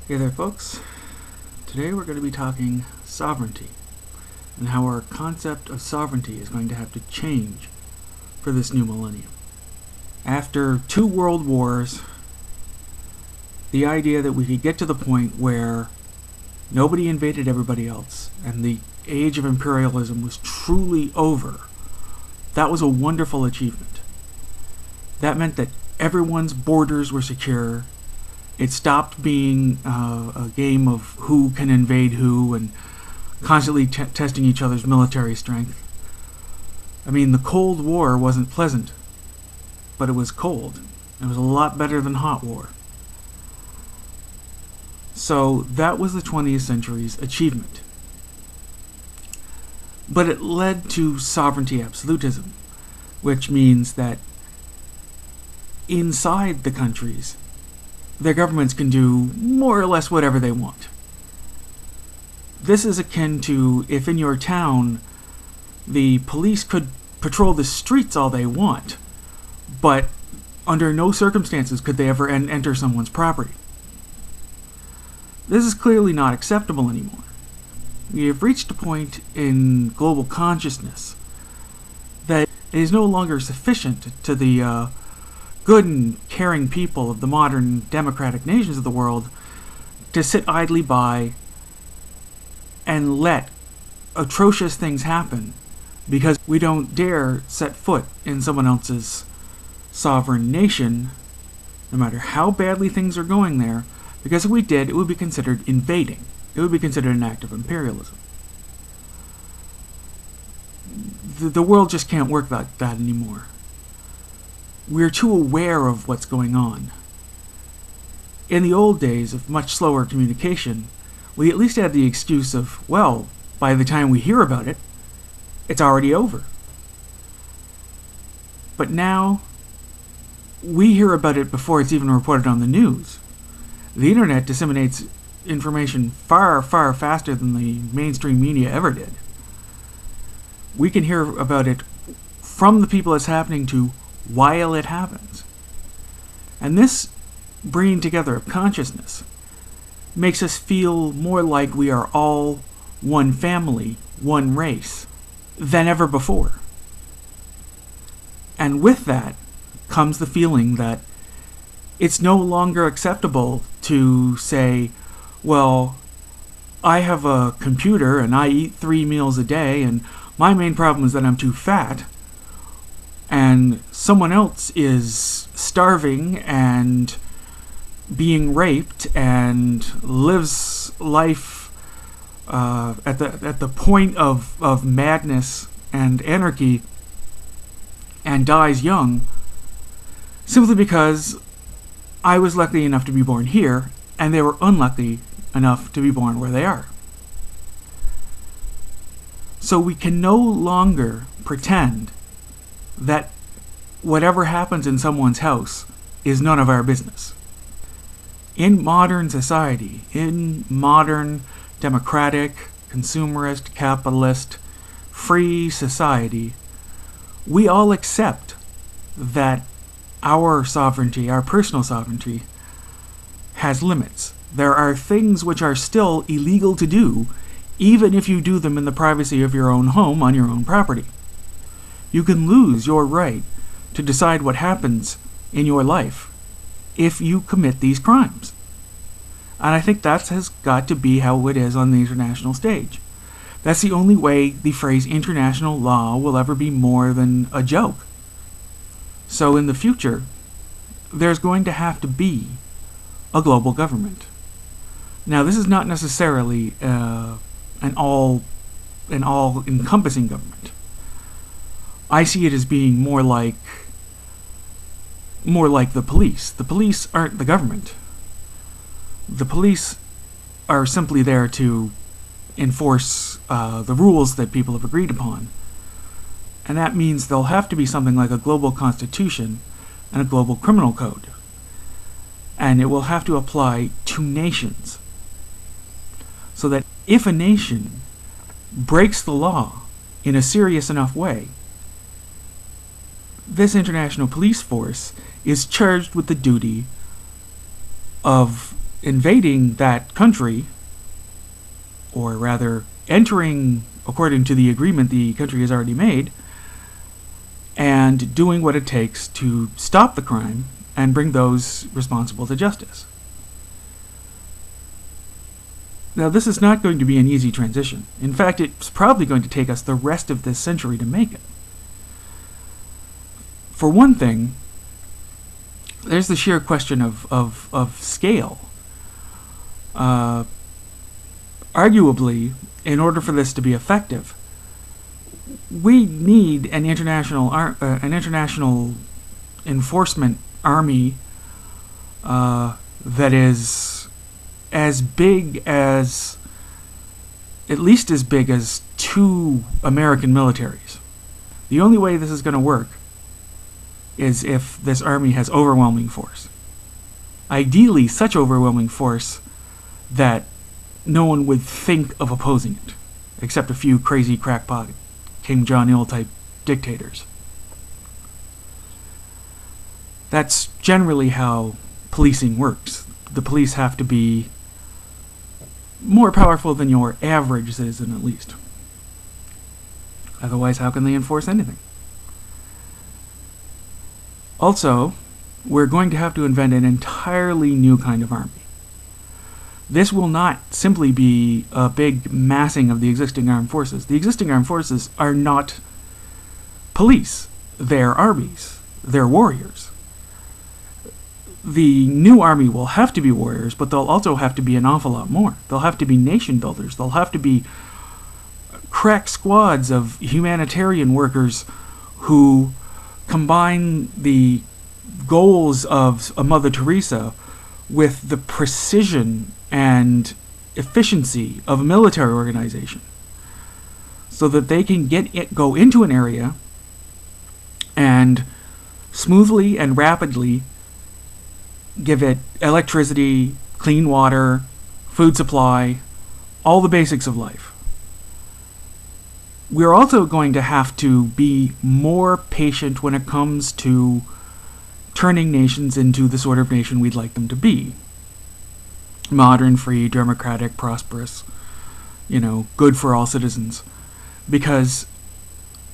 Hey there, folks. Today we're going to be talking sovereignty and how our concept of sovereignty is going to have to change for this new millennium. After 2 world wars, the idea that we could get to the point where nobody invaded everybody else and the age of imperialism was truly over, that was a wonderful achievement. That meant that everyone's borders were secure. It stopped being a game of who can invade who and constantly testing each other's military strength. I mean, the Cold War wasn't pleasant, but it was cold. It was a lot better than hot war. So that was the 20th century's achievement. But it led to sovereignty absolutism, which means that inside the countries, their governments can do more or less whatever they want. This is akin to if in your town the police could patrol the streets all they want, but under no circumstances could they ever enter someone's property. This is clearly not acceptable anymore. We have reached a point in global consciousness that it is no longer sufficient to the good and caring people of the modern democratic nations of the world to sit idly by and let atrocious things happen because we don't dare set foot in someone else's sovereign nation, no matter how badly things are going there, because if we did, it would be considered invading. It would be considered an act of imperialism. The world just can't work like that anymore. We're too aware of what's going on. In the old days of much slower communication, we at least had the excuse of, well, by the time we hear about it, it's already over. But now, we hear about it before it's even reported on the news. The internet disseminates information far, far faster than the mainstream media ever did. We can hear about it from the people it's happening to while it happens. And this bringing together of consciousness makes us feel more like we are all one family, one race, than ever before. And with that comes the feeling that it's no longer acceptable to say, well, I have a computer and I eat 3 meals a day and my main problem is that I'm too fat, and someone else is starving and being raped and lives life at the point of madness and anarchy and dies young simply because I was lucky enough to be born here and they were unlucky enough to be born where they are. So we can no longer pretend that whatever happens in someone's house is none of our business. In modern society, in modern democratic, consumerist, capitalist, free society, we all accept that our sovereignty, our personal sovereignty, has limits. There are things which are still illegal to do, even if you do them in the privacy of your own home on your own property. You can lose your right to decide what happens in your life if you commit these crimes. And I think that has got to be how it is on the international stage. That's the only way the phrase international law will ever be more than a joke. So in the future, there's going to have to be a global government. Now, this is not necessarily an all-encompassing government. I see it as being more like the police. The police aren't the government. The police are simply there to enforce the rules that people have agreed upon. And that means there'll have to be something like a global constitution and a global criminal code. And it will have to apply to nations. So that if a nation breaks the law in a serious enough way, this international police force is charged with the duty of invading that country, or rather entering according to the agreement the country has already made, and doing what it takes to stop the crime and bring those responsible to justice. Now, this is not going to be an easy transition. In fact, it's probably going to take us the rest of this century to make it. For one thing, there's the sheer question of scale. Arguably, in order for this to be effective, we need an international enforcement army that is as big as, at least as big as 2 American militaries. The only way this is going to work is if this army has overwhelming force. Ideally, such overwhelming force that no one would think of opposing it, except a few crazy crackpot King John Ill type dictators. That's generally how policing works. The police have to be more powerful than your average citizen, at least. Otherwise, how can they enforce anything? Also, we're going to have to invent an entirely new kind of army. This will not simply be a big massing of the existing armed forces. The existing armed forces are not police. They're armies. They're warriors. The new army will have to be warriors, but they'll also have to be an awful lot more. They'll have to be nation builders. They'll have to be crack squads of humanitarian workers who combine the goals of a Mother Teresa with the precision and efficiency of a military organization, so that they can go into an area and smoothly and rapidly give it electricity, clean water, food supply, all the basics of life. We're also going to have to be more patient when it comes to turning nations into the sort of nation we'd like them to be. Modern, free, democratic, prosperous, good for all citizens. Because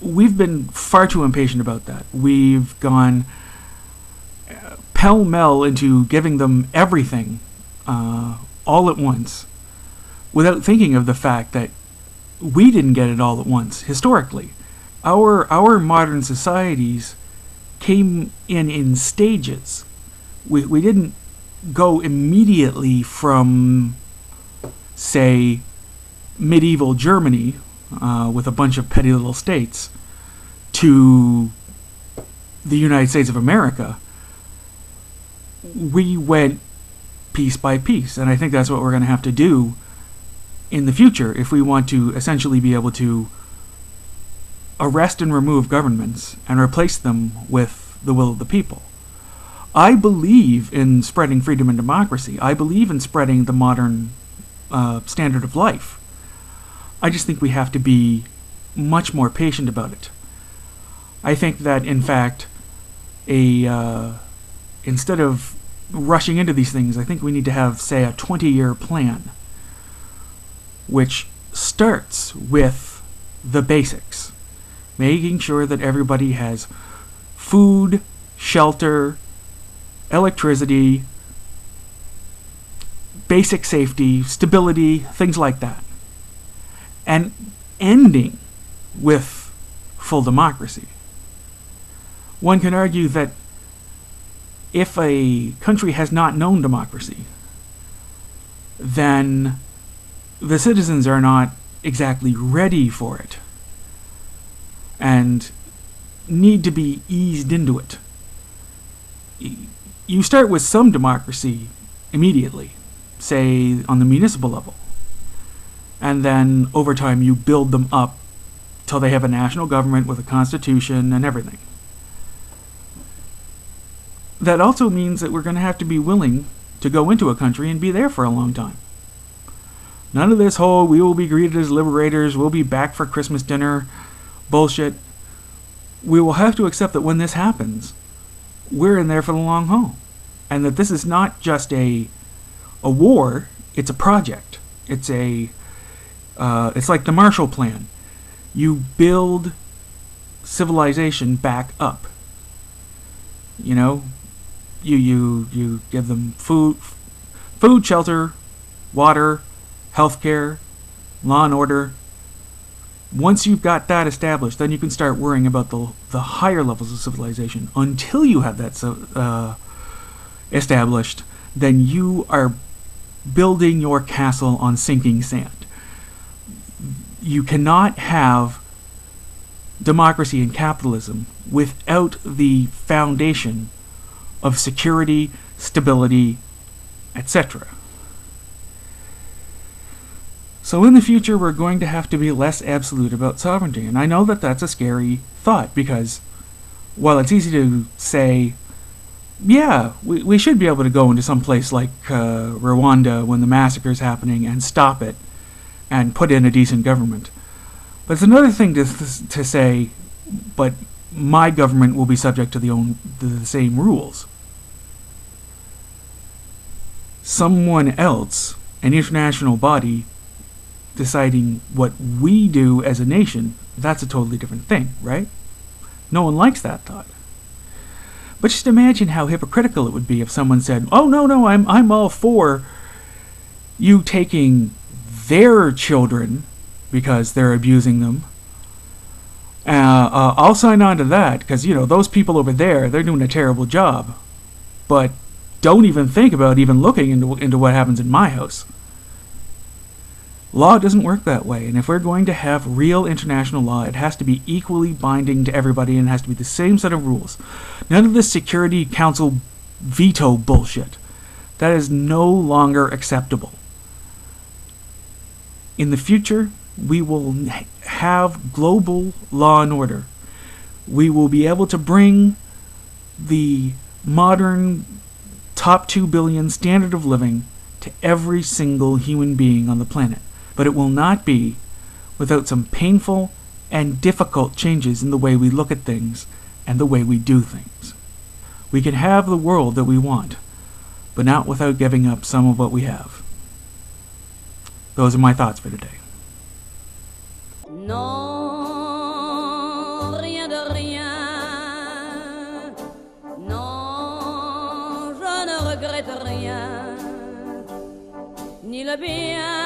we've been far too impatient about that. We've gone pell-mell into giving them everything all at once, without thinking of the fact that we didn't get it all at once, historically. Our modern societies came in stages. We didn't go immediately from, say, medieval Germany with a bunch of petty little states to the United States of America. We went piece by piece, and I think that's what we're going to have to do in the future if we want to essentially be able to arrest and remove governments and replace them with the will of the people. I believe in spreading freedom and democracy. I believe in spreading the modern standard of life. I just think we have to be much more patient about it. I think that, in fact, instead of rushing into these things, I think we need to have, say, a 20-year plan, which starts with the basics, making sure that everybody has food, shelter, electricity, basic safety, stability, things like that, and ending with full democracy. One can argue that if a country has not known democracy, then the citizens are not exactly ready for it and need to be eased into it. You start with some democracy immediately, say on the municipal level, and then over time you build them up till they have a national government with a constitution and everything. That also means that we're going to have to be willing to go into a country and be there for a long time. None of this whole we will be greeted as liberators, we'll be back for Christmas dinner bullshit. We will have to accept that when this happens, we're in there for the long haul. And that this is not just a A war, it's a project. It's like the Marshall Plan. You build civilization back up. You know, you give them food, shelter, water, healthcare, law and order. Once you've got that established, then you can start worrying about the higher levels of civilization. Until you have that established, then you are building your castle on sinking sand. You cannot have democracy and capitalism without the foundation of security, stability, etc. So in the future, we're going to have to be less absolute about sovereignty. And I know that that's a scary thought, because while it's easy to say, yeah, we should be able to go into some place like Rwanda when the massacre is happening and stop it and put in a decent government. But it's another thing to say, but my government will be subject to the same rules. Someone else, an international body, deciding what we do as a nation, that's a totally different thing, right? No one likes that thought. But just imagine how hypocritical it would be if someone said, oh, no, I'm all for you taking their children because they're abusing them. I'll sign on to that because, those people over there, they're doing a terrible job. But don't even think about even looking into what happens in my house. Law doesn't work that way, and if we're going to have real international law, it has to be equally binding to everybody, and it has to be the same set of rules. None of this Security Council veto bullshit. That is no longer acceptable. In the future, we will have global law and order. We will be able to bring the modern top 2 billion standard of living to every single human being on the planet. But it will not be without some painful and difficult changes in the way we look at things and the way we do things. We can have the world that we want, but not without giving up some of what we have. Those are my thoughts for today. Non, rien de rien. Non, je ne regrette rien. Ni le bien